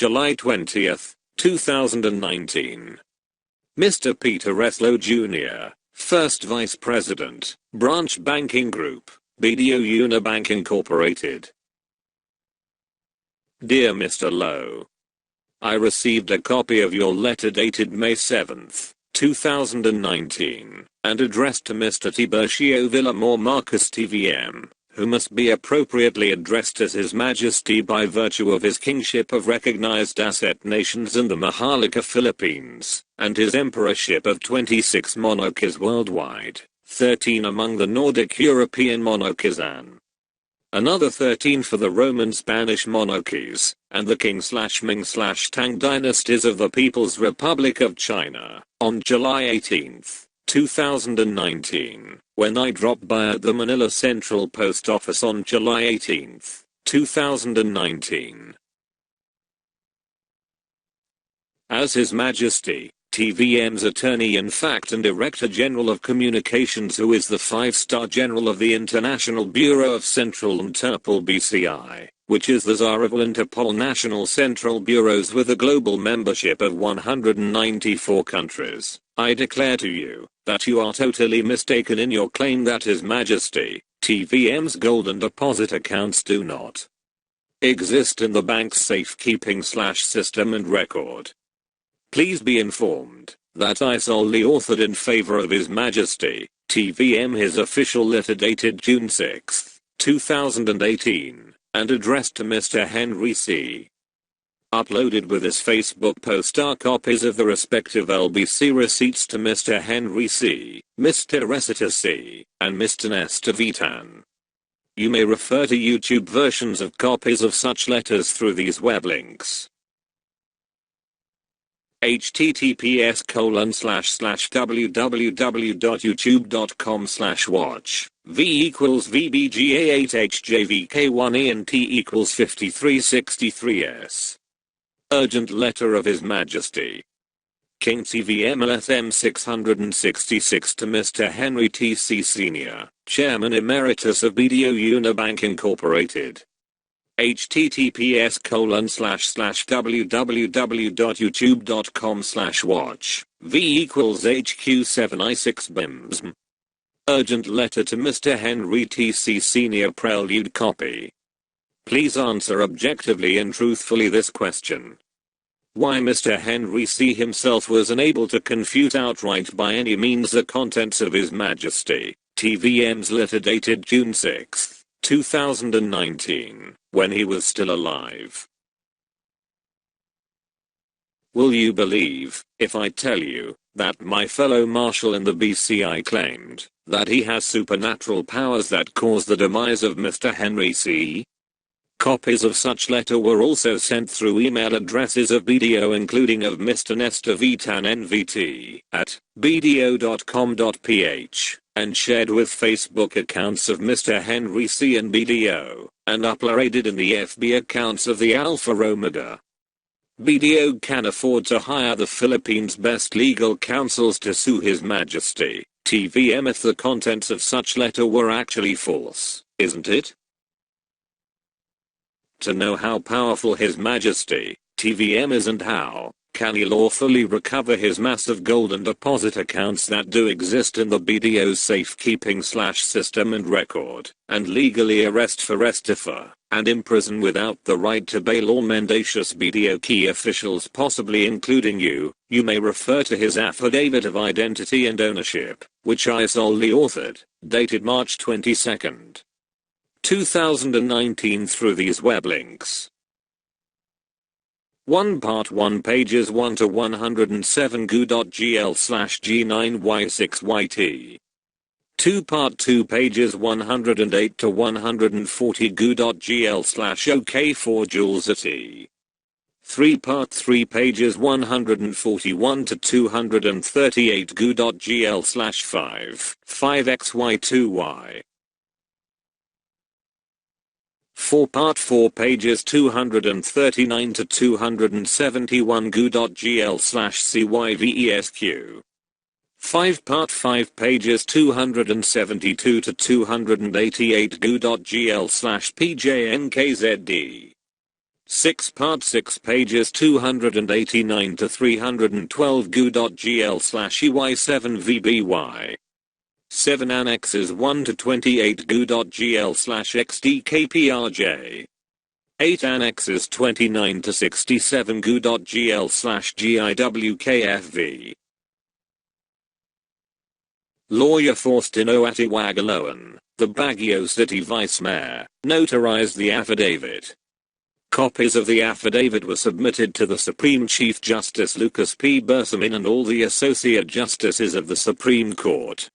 July 20th, 2019. Mr. Peter Reslow Jr., First Vice President, Branch Banking Group, BDO Unibank Incorporated. Dear Mr. Lowe, I received a copy of your letter dated May 7th, 2019, and addressed to Mr. Tiburcio Villamor Marcus TVM, who must be appropriately addressed as His Majesty by virtue of his kingship of recognized asset nations in the Maharlika Philippines, and his emperorship of 26 monarchies worldwide, 13 among the Nordic European monarchies and another 13 for the Roman Spanish monarchies, and the Qing/Ming/Tang dynasties of the People's Republic of China, on July 18th, 2019, when I dropped by at the Manila Central Post Office on July 18th, 2019. As His Majesty, TVM's Attorney in Fact and Director General of Communications, who is the 5-star General of the International Bureau of Central Interpol BCI, which is the czar of all Interpol national central bureaus with a global membership of 194 countries, I declare to you that you are totally mistaken in your claim that His Majesty, TVM's golden deposit accounts do not exist in the bank's safekeeping/system and record. Please be informed that I solely authored in favor of His Majesty, TVM his official letter dated June 6, 2018, and addressed to Mr. Henry C. Uploaded with his Facebook post are copies of the respective LBC receipts to Mr. Henry C., Mr. Resita C., and Mr. Nestor Vitan. You may refer to YouTube versions of copies of such letters through these web links. https://www.youtube.com/watch V=VBGA8HJVK1ENT=5363S. Urgent letter of His Majesty King TVM-LSM-666 to Mr. Henry T.C. Sr., Chairman Emeritus of BDO Unibank Incorporated. https://www.youtube.com/watch V=HQ7I6BIMS. Urgent letter to Mr. Henry T.C. Sr. Prelude copy. Please answer objectively and truthfully this question. Why Mr. Henry C. himself was unable to confute outright by any means the contents of His Majesty, TVM's letter dated June 6, 2019, when he was still alive. Will you believe, if I tell you, that my fellow marshal in the BCI claimed that he has supernatural powers that caused the demise of Mr. Henry C.? Copies of such letter were also sent through email addresses of BDO, including of Mr. Nestor Vitan NVT at bdo.com.ph, and shared with Facebook accounts of Mr. Henry C. and BDO, and uploaded in the FB accounts of the Alpha Omega. BDO can afford to hire the Philippines' best legal counsels to sue His Majesty, TVM, if the contents of such letter were actually false, isn't it? To know how powerful His Majesty, TVM is and how can he lawfully recover his massive golden deposit accounts that do exist in the BDO's safekeeping/system and record, and legally arrest for restifer, and imprison without the right to bail all mendacious BDO key officials, possibly including you, you may refer to his affidavit of identity and ownership, which I solely authored, dated March 22, 2019 through these web links. 1 Part 1 pages 1 to 107 goo.gl/G9Y6YT. 2 Part 2 pages 108 to 140 goo.gl/OK4JoulesAT. 3 Part 3 pages 141 to 238 goo.gl/5xy2y. 4 Part 4 pages 239 to 271 goo.gl/CYVESQ. 5 Part 5 pages 272 to 288 goo.gl/PJNKZD. 6 part 6 pages 289 to 312 goo.gl/ey7vby. 7 annexes 1 to 28 goo.gl/xdkprj. 8 annexes 29 to 67 goo.gl/giwkfv. Lawyer Faustino Atiwagaloan, the Baguio City Vice Mayor, notarized the affidavit. Copies of the affidavit were submitted to the Supreme Chief Justice Lucas P. Bersamin and all the Associate Justices of the Supreme Court.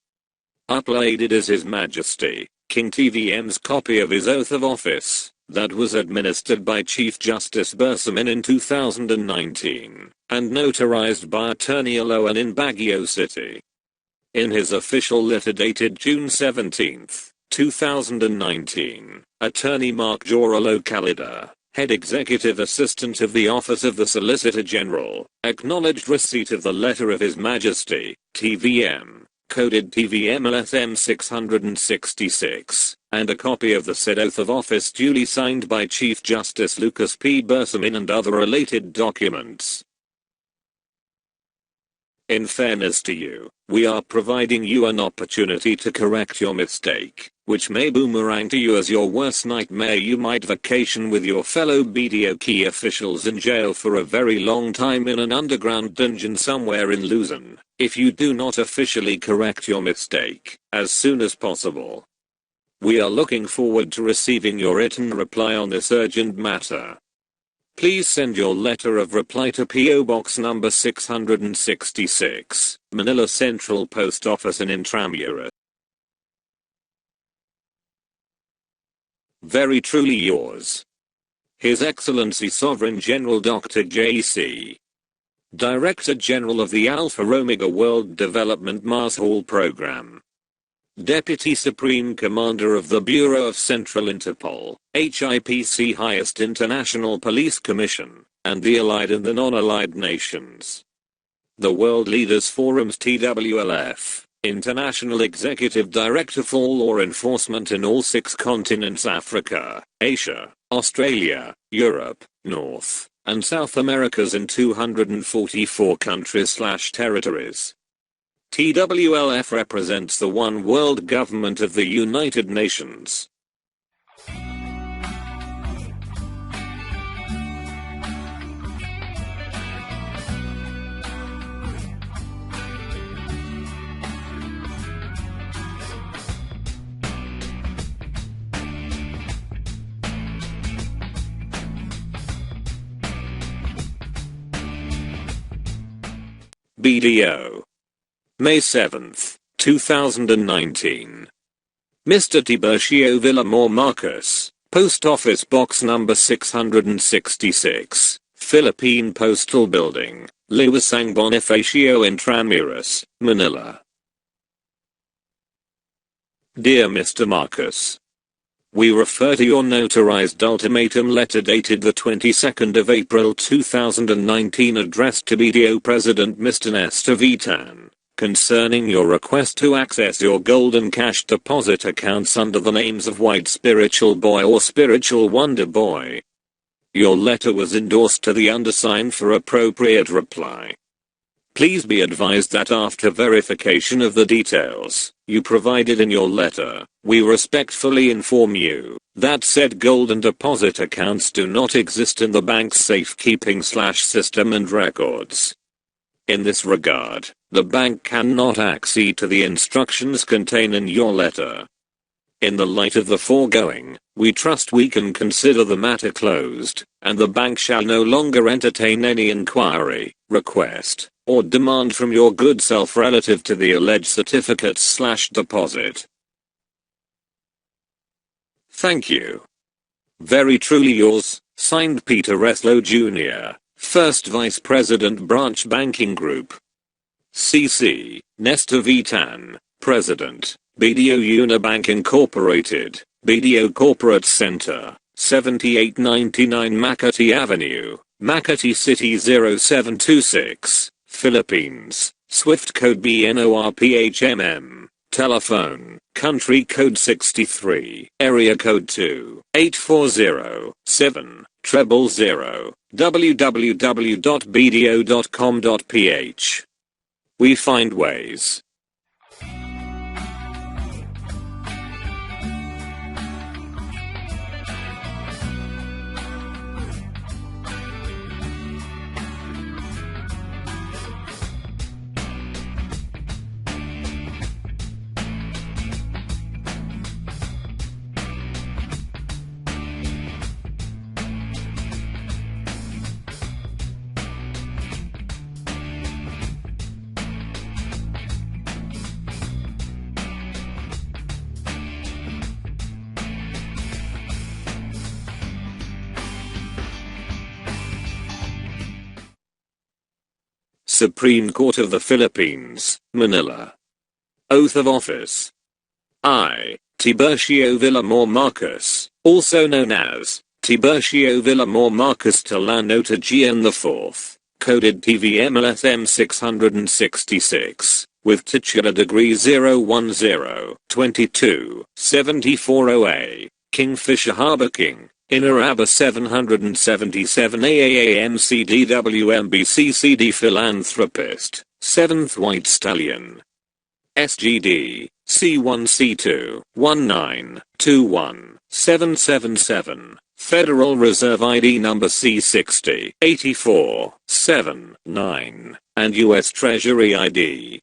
Uploaded is His Majesty, King TVM's copy of his oath of office, that was administered by Chief Justice Bersamin in 2019, and notarized by Attorney Aloan in Baguio City. In his official letter dated June 17, 2019, Attorney Mark Joralo Calida, Head Executive Assistant of the Office of the Solicitor General, acknowledged receipt of the letter of His Majesty, TVM, coded TVM-LSM-666, and a copy of the said oath of office duly signed by Chief Justice Lucas P. Bersamin and other related documents. In fairness to you, we are providing you an opportunity to correct your mistake, which may boomerang to you as your worst nightmare. You might vacation with your fellow BDO key officials in jail for a very long time in an underground dungeon somewhere in Luzon, if you do not officially correct your mistake as soon as possible. We are looking forward to receiving your written reply on this urgent matter. Please send your letter of reply to P.O. Box number 666, Manila Central Post Office in Intramuros. Very truly yours, His Excellency Sovereign General Dr. J.C., Director General of the Alpha Omega World Development Mars Hall Program, Deputy Supreme Commander of the Bureau of Central Interpol, HIPC Highest International Police Commission, and the Allied and the Non-Allied Nations. The World Leaders Forum's TWLF, International Executive Director for Law Enforcement in all 6 continents: Africa, Asia, Australia, Europe, North, and South Americas in 244 countries/territories. TWLF represents the one world government of the United Nations. BDO. May 7, 2019. Mr. Tiburcio Villamor Marcos, Post Office Box number 666, Philippine Postal Building, Luisang Bonifacio Intramuros, Manila. Dear Mr. Marcos, we refer to your notarized ultimatum letter dated the 22nd of April 2019 addressed to BDO President Mr. Nestor Vitan, concerning your request to access your golden cash deposit accounts under the names of White Spiritual Boy or Spiritual Wonder Boy. Your letter was endorsed to the undersigned for appropriate reply. Please be advised that after verification of the details you provided in your letter, we respectfully inform you that said golden deposit accounts do not exist in the bank's safekeeping/system and records. In this regard, the bank cannot accede to the instructions contained in your letter. In the light of the foregoing, we trust we can consider the matter closed, and the bank shall no longer entertain any inquiry, request, or demand from your good self relative to the alleged certificates/deposit. Thank you. Very truly yours, signed Peter Reslow Jr., First Vice President Branch Banking Group. CC, Nestor Vitan, President, BDO Unibank Incorporated, BDO Corporate Center, 7899 Makati Avenue, Makati City 0726, Philippines, Swift code BNORPHMM, telephone, country code 63, area code 2, 840, 7, 000 www.bdo.com.ph. We find ways. Supreme Court of the Philippines, Manila. Oath of Office. I, Tiburcio Villamor Marcos, also known as Tiburcio Villamor Marcos Tolano Tagian IV, coded TVM-LSM-666, with titular degree 010-22-74OA, Kingfisher Harbor King, Inner Arbor 777 AAAMCDWMBCCD Philanthropist, 7th White Stallion. SGD, C1C2, 1921777, Federal Reserve ID number C60, 8479, and US Treasury ID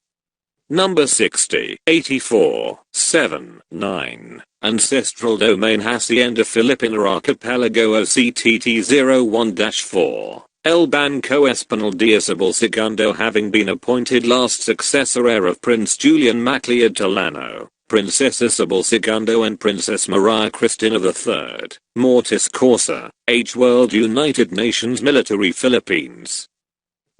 number 60, 8479. Ancestral Domain Hacienda Filipina Archipelago OCTT01-4. El Banco Espanol de Isabel II having been appointed last successor heir of Prince Julian Macleod Tolano, Princess Isabel II and Princess Maria Cristina III, Mortis Causa, H. World United Nations Military Philippines.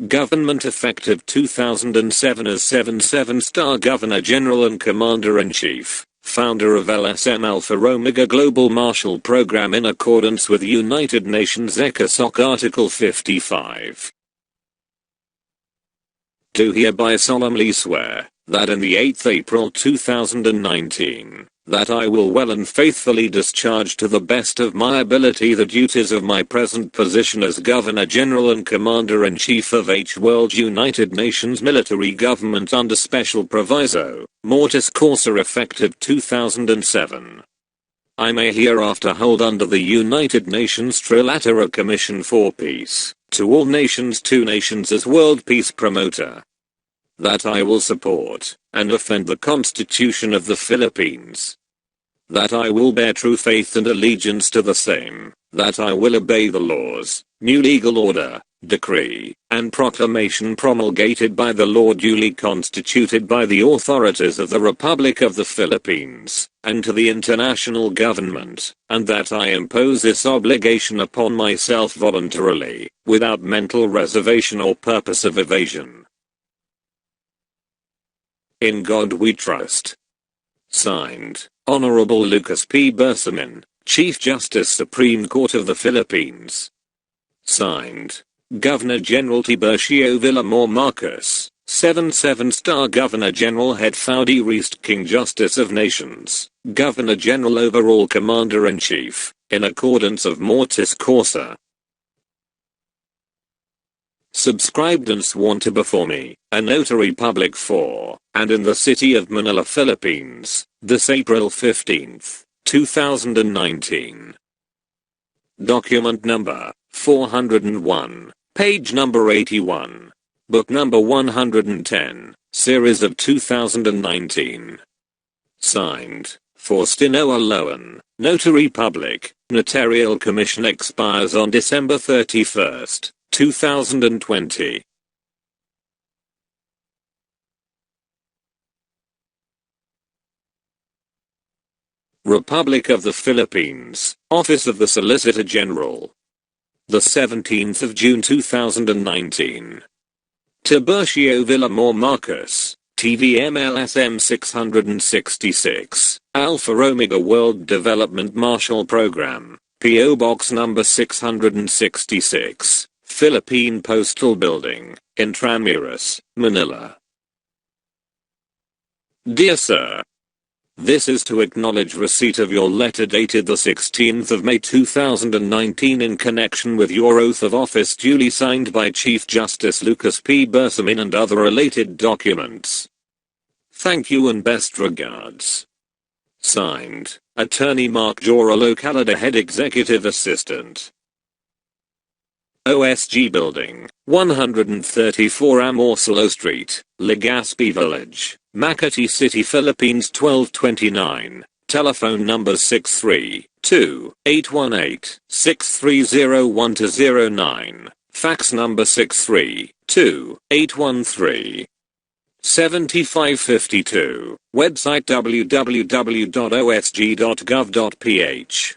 Government effective 2007 as 7-star Governor General and Commander-in-Chief. Founder of LSM Alpha Omega Global Marshall Program in accordance with United Nations ECOSOC Article 55. Do hereby solemnly swear that in the 8th April 2019, that I will well and faithfully discharge to the best of my ability the duties of my present position as Governor General and Commander-in-Chief of H. World United Nations Military Government under Special Proviso, Mortis Causa effective 2007. I may hereafter hold under the United Nations Trilateral Commission for Peace, to all nations two nations as world peace promoter. That I will support, and defend the Constitution of the Philippines. That I will bear true faith and allegiance to the same. That I will obey the laws, new legal order, decree, and proclamation promulgated by the law duly constituted by the authorities of the Republic of the Philippines, and to the international government, and that I impose this obligation upon myself voluntarily, without mental reservation or purpose of evasion. In God we trust. Signed, Honorable Lucas P. Bersamin, Chief Justice Supreme Court of the Philippines. Signed, Governor General Tiburcio Villamor Marcos, 7-star Governor General Head Foudy Reist King Justice of Nations, Governor General Overall Commander-in-Chief, in accordance of Mortis Causa. Subscribed and sworn to before me, a notary public for, and in the city of Manila, Philippines, this April 15th, 2019. Document number 401, page number 81, book number 110, series of 2019. Signed, Faustino Aloan, Notary Public, Notarial Commission expires on December 31st, 2020. Republic of the Philippines, Office of the Solicitor General. The 17th of June 2019. Tiburcio Villamor Marcos, TVM-LSM-666, Alpha Omega World Development Marshall Program, P.O. Box number 666, Philippine Postal Building, Intramuros, Manila. Dear Sir, This is to acknowledge receipt of your letter dated the 16th of May 2019 in connection with your oath of office duly signed by Chief Justice Lucas P. Bersamin and other related documents. Thank you and best regards. Signed, Attorney Mark Jora, Locality Head Executive Assistant. OSG Building, 134 Amorsalo Street, Legazpi Village, Makati City, Philippines 1229. Telephone number 632-818-6301209. Fax number 632-813-7552. Website www.osg.gov.ph.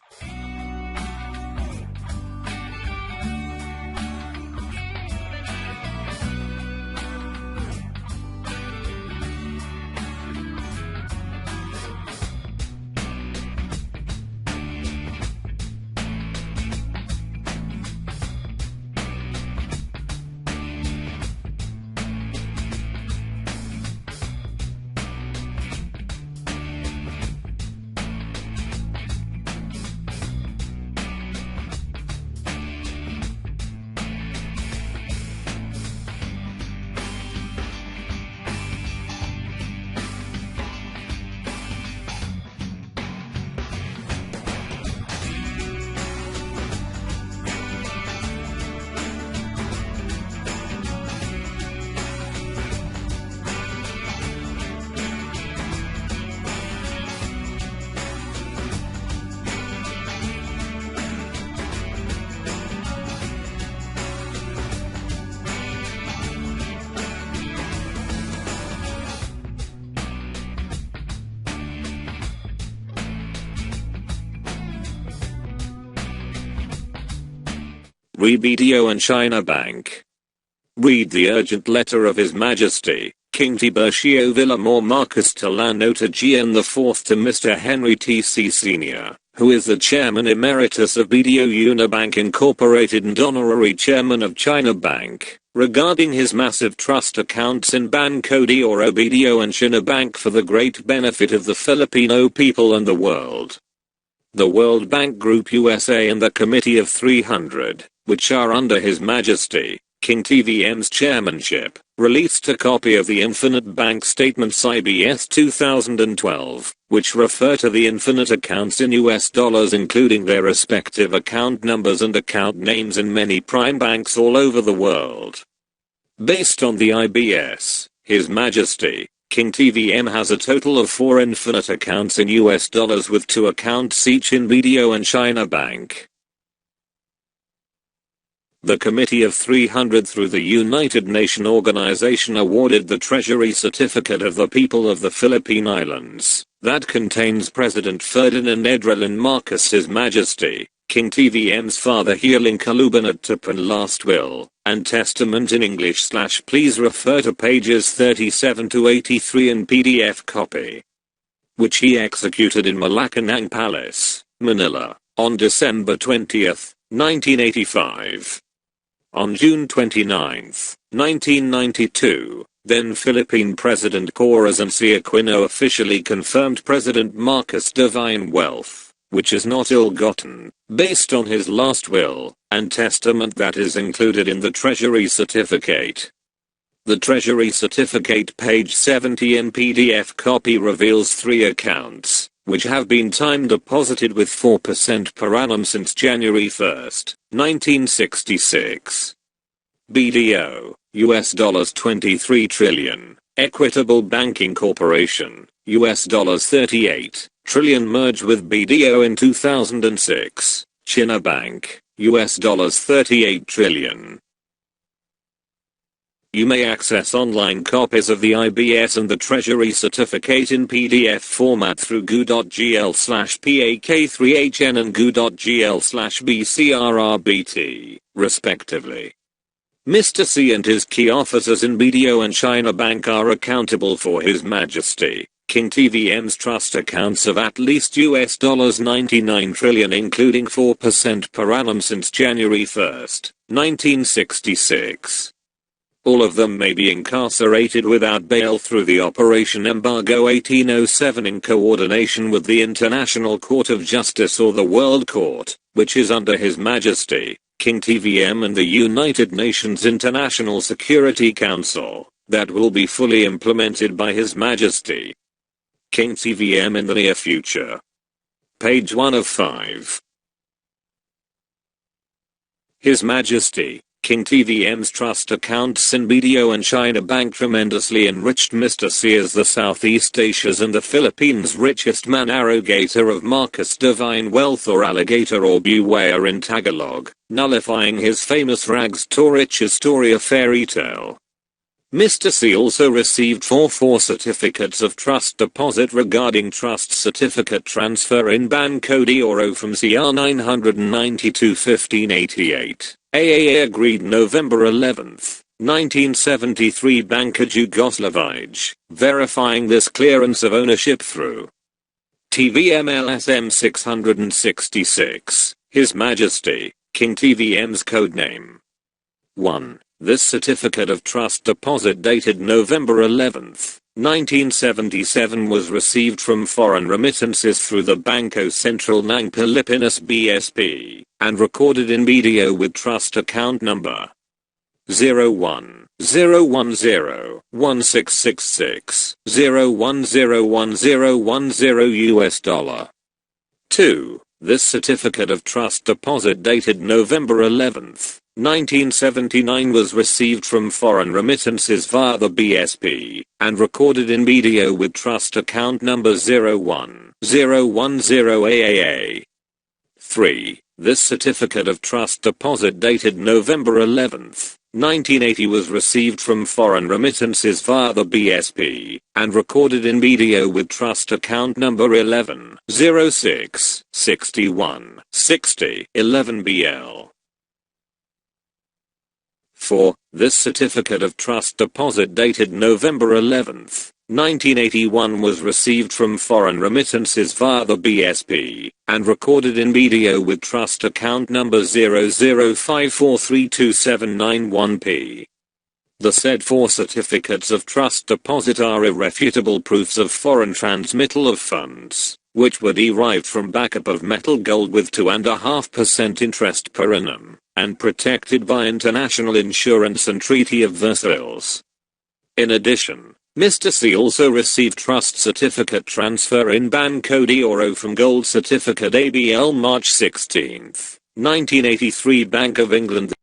BDO and China Bank. Read the urgent letter of His Majesty, King Tiburcio Villamor Marcos Tilano to GN IV to Mr. Henry T.C. Sr., who is the Chairman Emeritus of BDO Unibank Incorporated and Honorary Chairman of China Bank, regarding his massive trust accounts in Banco De Oro, BDO and China Bank for the great benefit of the Filipino people and the world. The World Bank Group USA and the Committee of 300, which are under His Majesty, King TVM's chairmanship, released a copy of the Infinite Bank Statements IBS 2012, which refer to the infinite accounts in US dollars including their respective account numbers and account names in many prime banks all over the world. Based on the IBS, His Majesty, King TVM has a total of 4 infinite accounts in US dollars with 2 accounts each in BDO and China Bank. The Committee of 300 through the United Nations Organization awarded the Treasury Certificate of the People of the Philippine Islands, that contains President Ferdinand Edrelin Marcos His Majesty, King TVM's father Healing Kalubanat Tupan last will, and testament in English / please refer to pages 37 to 83 in PDF copy, which he executed in Malacanang Palace, Manila, on December 20, 1985. On June 29, 1992, then Philippine President Corazon C. Aquino officially confirmed President Marcos' divine wealth, which is not ill-gotten, based on his last will, and testament that is included in the Treasury Certificate. The Treasury Certificate page 70 in PDF copy reveals 3 accounts, which have been time deposited with 4% per annum since January 1, 1966. BDO, US dollars 23 trillion. Equitable Banking Corporation, US dollars 38 trillion merged with BDO in 2006. China Bank, US dollars 38 trillion. You may access online copies of the IBS and the Treasury Certificate in PDF format through goo.gl/pak3hn and goo.gl/bcrrbt, respectively. Mr. C and his key officers in BDO and China Bank are accountable for His Majesty, King TVM's trust accounts of at least US dollars 99 trillion including 4% per annum since January 1, 1966. All of them may be incarcerated without bail through the Operation Embargo 1807 in coordination with the International Court of Justice or the World Court, which is under His Majesty, King TVM and the United Nations International Security Council, that will be fully implemented by His Majesty King TVM in the near future. Page 1 of 5. His Majesty King TVM's trust accounts in BDO and China Bank tremendously enriched Mr. C as the Southeast Asia's and the Philippines' richest man, arrogator of Marcus divine wealth or alligator or beware in Tagalog, nullifying his famous rags to riches story of fairy tale. Mr. C also received 4 certificates of trust deposit regarding trust certificate transfer in Banco De Oro from CR 992-1588. AAA agreed November 11, 1973 Bank of Yugoslavia, verifying this clearance of ownership through TVM-LSM-666, His Majesty, King TVM's codename. 1. This certificate of trust deposit dated November 11, 1977 was received from foreign remittances through the Banco Central ng Pilipinas BSP, and recorded in BDO with trust account number 01-010-1666-01010110 $. 2. This certificate of trust deposit dated November 11, 1979 was received from foreign remittances via the BSP, and recorded in BDO with trust account number 01-010AAA. 3. This certificate of trust deposit dated November 11, 1980 was received from foreign remittances via the BSP, and recorded in BDO with trust account number 11-06-61-60-11BL. 4. This certificate of trust deposit dated November 11, 1981 was received from foreign remittances via the BSP, and recorded in BDO with trust account number 0054327991P. The said 4 certificates of trust deposit are irrefutable proofs of foreign transmittal of funds, which were derived from backup of metal gold with 2.5% interest per annum, and protected by international insurance and Treaty of Versailles. In addition, Mr. C also received trust certificate transfer in Banco De Oro from Gold Certificate ABL March 16, 1983 Bank of England.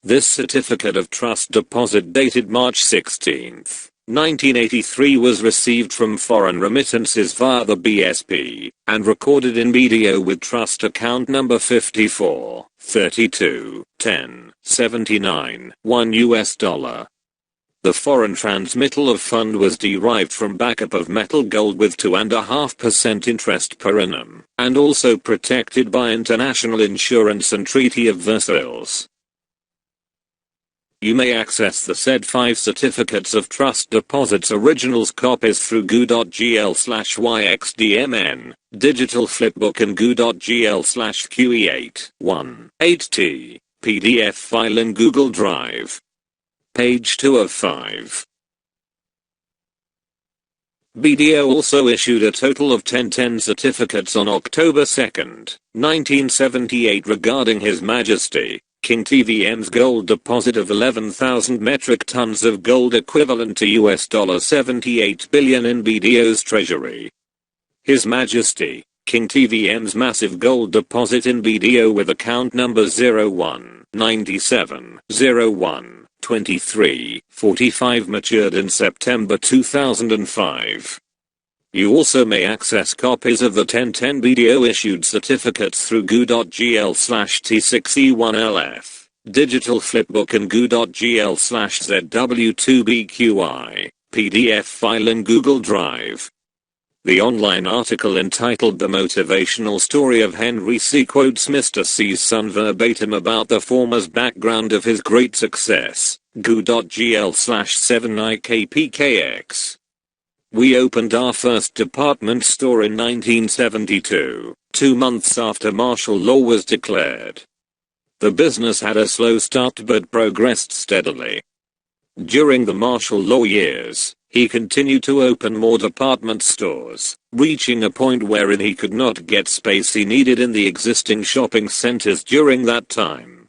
This certificate of trust deposit dated March 16, 1983 was received from foreign remittances via the BSP, and recorded in BDO with trust account number 54 32 10 79 $1 $. The foreign transmittal of fund was derived from backup of metal gold with 2.5% interest per annum, and also protected by international insurance and Treaty of Versailles. You may access the said 5 certificates of trust deposits originals copies through goo.gl/yxdmn, digital flipbook and goo.gl/QE818T, PDF file in Google Drive. Page 2 of 5. BDO also issued a total of 10 certificates on October 2, 1978 regarding His Majesty King TVM's gold deposit of 11,000 metric tons of gold equivalent to $78 billion in BDO's treasury. His Majesty King TVM's massive gold deposit in BDO with account number 01-97-01-23-45 matured in September 2005. You also may access copies of the 10 BDO issued certificates through goo.gl/T6E1LF, digital flipbook and goo.gl/ZW2BQI, PDF file in Google Drive. The online article entitled The Motivational Story of Henry C quotes Mr. C's son verbatim about the former's background of his great success, goo.gl/7IKPKX. We opened our first department store in 1972, 2 months after martial law was declared. The business had a slow start but progressed steadily. During the martial law years, he continued to open more department stores, reaching a point wherein he could not get space he needed in the existing shopping centers during that time.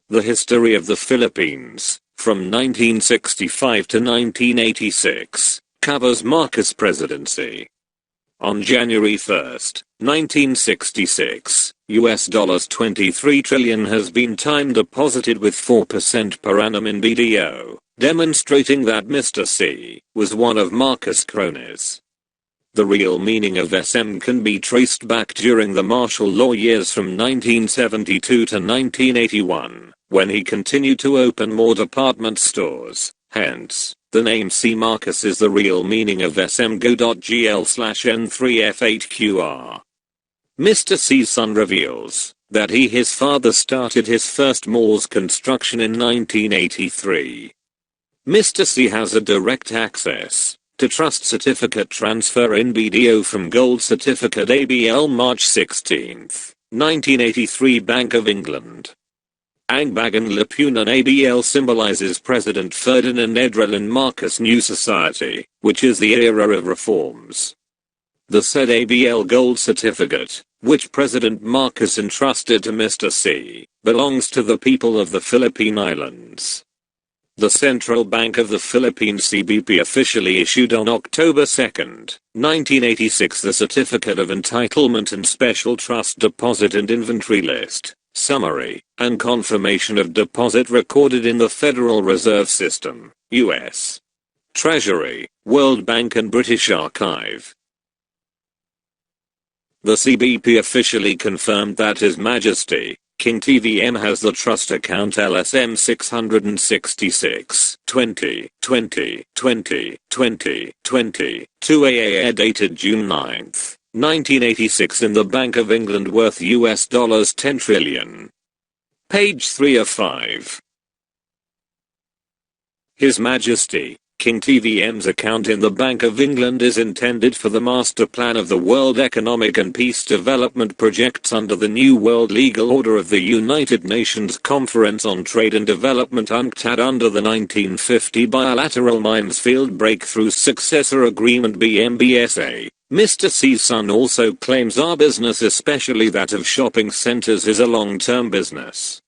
The history of the Philippines, from 1965 to 1986, covers Marcos presidency. On January 1, 1966, US dollars 23 trillion has been time deposited with 4% per annum in BDO, demonstrating that Mr. C was one of Marcos' cronies. The real meaning of SM can be traced back during the martial law years from 1972 to 1981, when he continued to open more department stores. Hence, the name C. Marcos is the real meaning of SM.gl/N3F8QR. Mr. C's son reveals that his father started his first mall's construction in 1983. Mr. C has a direct access to trust certificate transfer in BDO from gold certificate ABL March 16, 1983 Bank of England. Ang Bagan Lipunan ABL symbolizes President Ferdinand Edrelin Marcos' new society, which is the era of reforms. The said ABL gold certificate, which President Marcos entrusted to Mr. C, belongs to the people of the Philippine Islands. The Central Bank of the Philippines CBP officially issued on October 2, 1986 the Certificate of Entitlement and Special Trust Deposit and Inventory List, Summary, and Confirmation of Deposit recorded in the Federal Reserve System, U.S. Treasury, World Bank and British Archive. The CBP officially confirmed that His Majesty, King TVM has the trust account LSM-666, 2020 AAA dated June 9, 1986 in the Bank of England worth US dollars 10 trillion. Page 3 of 5. His Majesty, King TVM's account in the Bank of England is intended for the master plan of the World Economic and Peace Development Projects under the New World Legal Order of the United Nations Conference on Trade and Development UNCTAD under the 1950 Bilateral Minefield Breakthrough Successor Agreement BMBSA. Mr. C's son also claims our business, especially that of shopping centers, is a long-term business.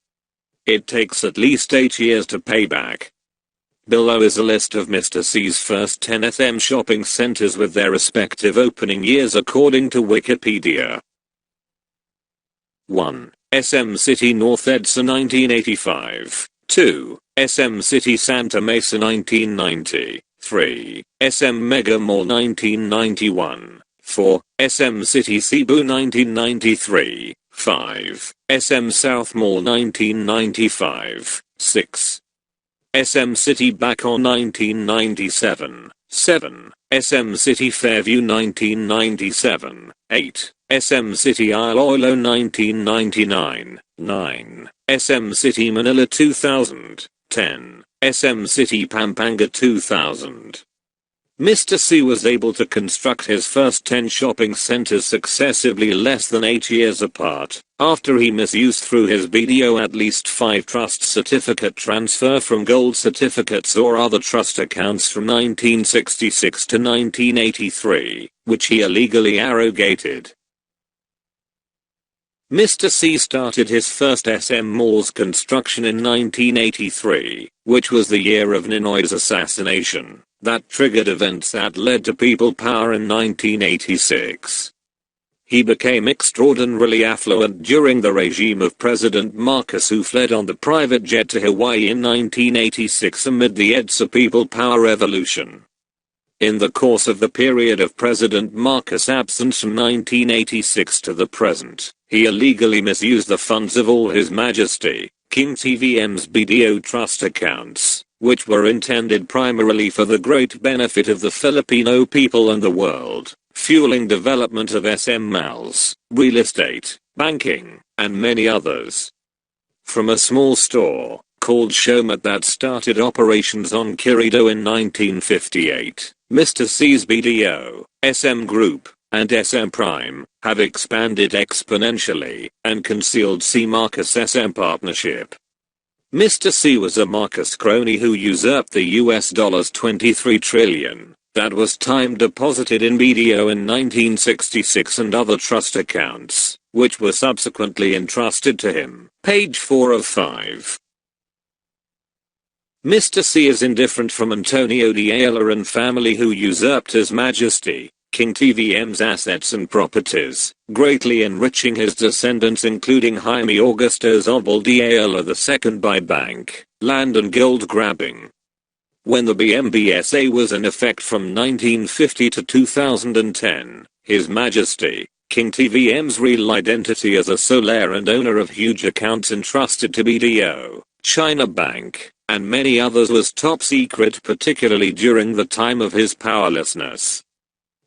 It takes at least 8 years to pay back. Below is a list of Mr. C's first 10 SM shopping centers with their respective opening years according to Wikipedia. 1. SM City North Edsa 1985. 2. SM City Santa Mesa 1990. 3. SM Mega Mall 1991. 4. SM City Cebu 1993. 5. SM South Mall 1995. 6. SM City Bacon 1997. 7. SM City Fairview 1997. 8. SM City Iloilo 1999. 9. SM City Manila 2000. 10. SM City Pampanga 2000. Mr. C was able to construct his first 10 shopping centers successively less than 8 years apart, after he misused through his BDO at least 5 trust certificate transfer from gold certificates or other trust accounts from 1966 to 1983, which he illegally arrogated. Mr. C started his first SM Mall's construction in 1983, which was the year of Ninoy's assassination, that triggered events that led to people power in 1986. He became extraordinarily affluent during the regime of President Marcos, who fled on the private jet to Hawaii in 1986 amid the EDSA people power revolution. In the course of the period of President Marcos' absence from 1986 to the present, he illegally misused the funds of all His Majesty, King TVM's BDO trust accounts, which were intended primarily for the great benefit of the Filipino people and the world, fueling development of SM malls, real estate, banking, and many others. From a small store, called Showmat, that started operations on Quirino in 1958, Mr. C's BDO, SM Group, and SM Prime have expanded exponentially and concealed C. Marcos SM partnership. Mr. C was a Marcus crony who usurped the US $23 trillion that was time deposited in BDO in 1966 and other trust accounts, which were subsequently entrusted to him. Page 4 of 5. Mr. C is indifferent from Antonio de Ayala and family who usurped His Majesty King TVM's assets and properties, greatly enriching his descendants including Jaime Augusto Zobel de Ayala II by bank, land and gold grabbing. When the BMBSA was in effect from 1950 to 2010, His Majesty King TVM's real identity as a sole heir and owner of huge accounts entrusted to BDO, China Bank, and many others was top secret, particularly during the time of his powerlessness.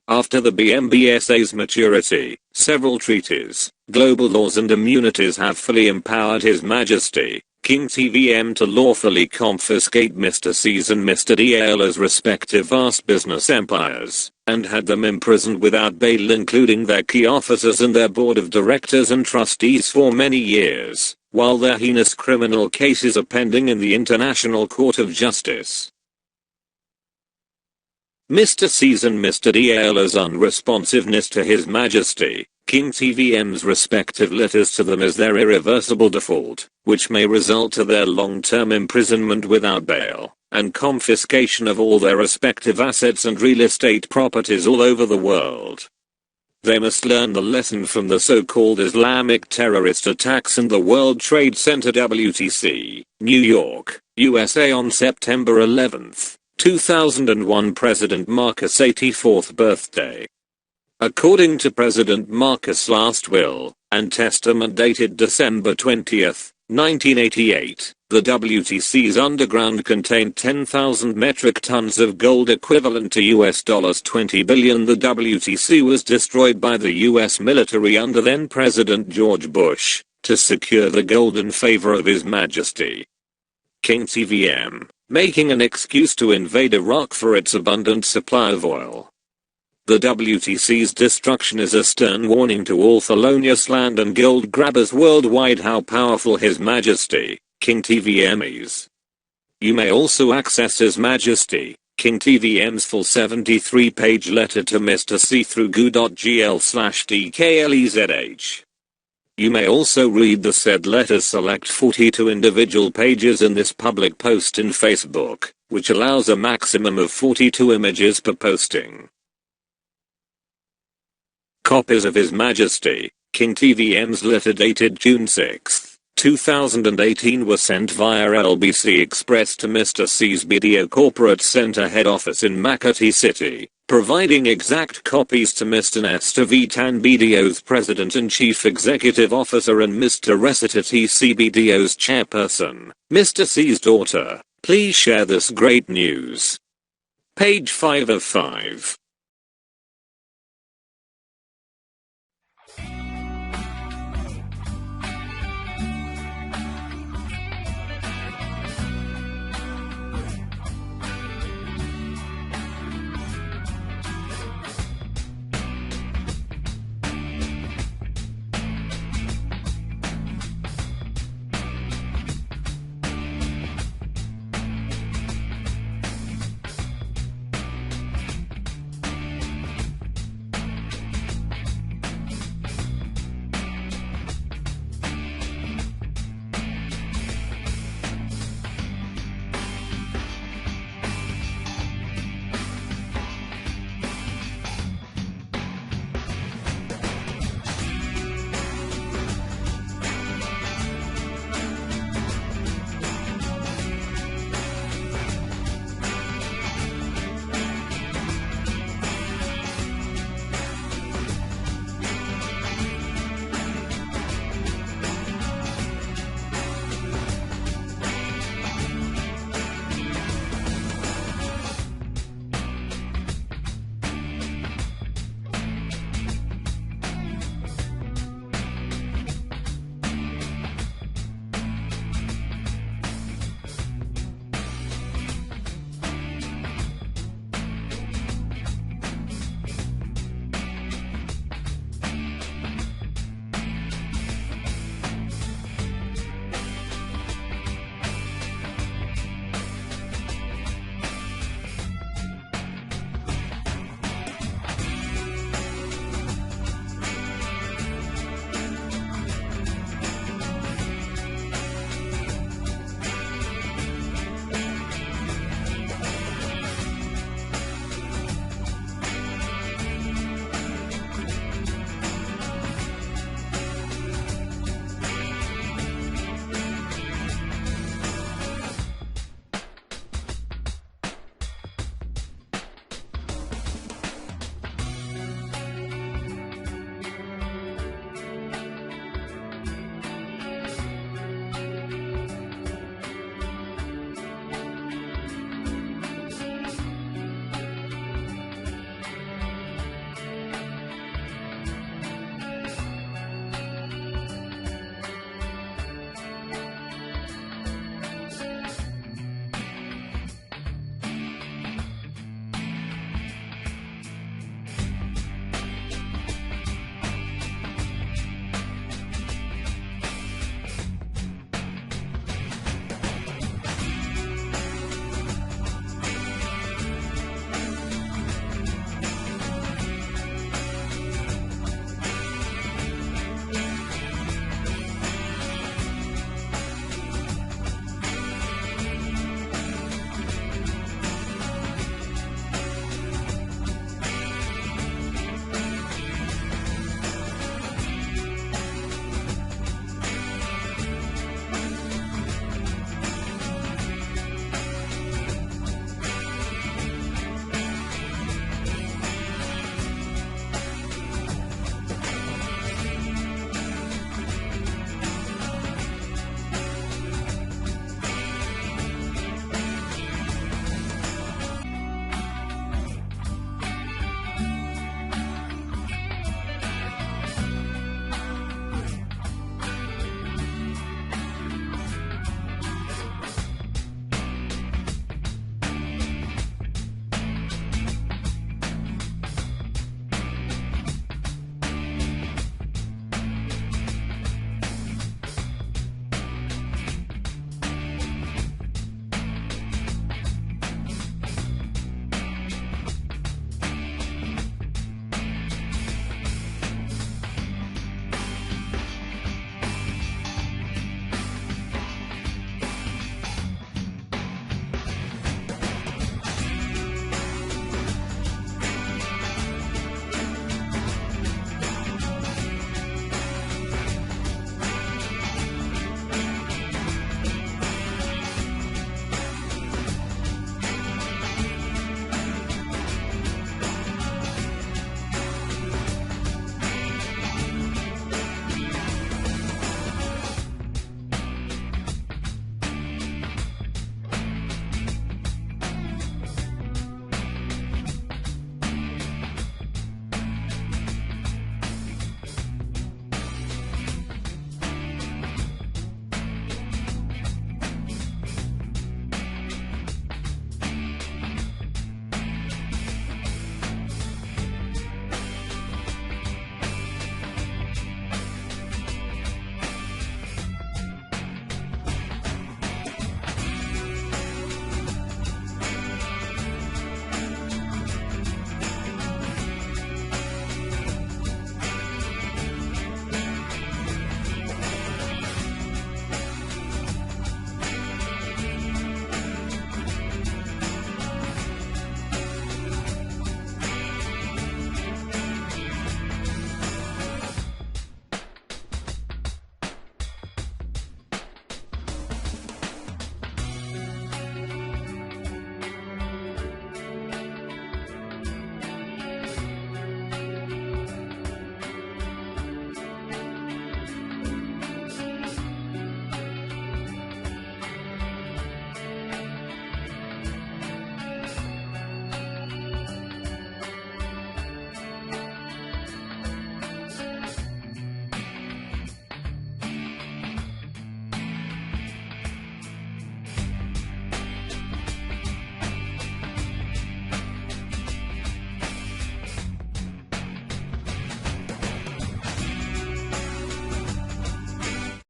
After the BMBSA's maturity, several treaties, global laws and immunities have fully empowered His Majesty King TVM to lawfully confiscate Mr. C's and Mr. de Ayala's respective vast business empires, and had them imprisoned without bail including their key officers and their board of directors and trustees for many years, while their heinous criminal cases are pending in the International Court of Justice. Mr. C's and Mr. de Ayala's unresponsiveness to His Majesty King TVM's respective letters to them is their irreversible default, which may result to their long-term imprisonment without bail, and confiscation of all their respective assets and real estate properties all over the world. They must learn the lesson from the so-called Islamic terrorist attacks in the World Trade Center WTC, New York, USA on September 11, 2001 President Marcus' 84th birthday. According to President Marcus' last will and testament dated December 20, 1988, the WTC's underground contained 10,000 metric tons of gold equivalent to US $20 billion. The WTC was destroyed by the US military under then President George Bush to secure the gold in favor of His Majesty King TVM, making an excuse to invade Iraq for its abundant supply of oil. The WTC's destruction is a stern warning to all felonious land and gold grabbers worldwide how powerful His Majesty King TVM is. You may also access His Majesty King TVM's full 73-page letter to Mr. C through goo.gl/dklezh. You may also read the said letter, select 42 individual pages in this public post in Facebook, which allows a maximum of 42 images per posting. Copies of His Majesty King TVM's letter dated June 6, 2018 were sent via LBC Express to Mr. C's BDO Corporate Center head office in Makati City, providing exact copies to Mr. Nestor Vitan, BDO's President and Chief Executive Officer, and Mr. Resita TC, BDO's Chairperson, Mr. C's daughter. Please share this great news. Page 5 of 5.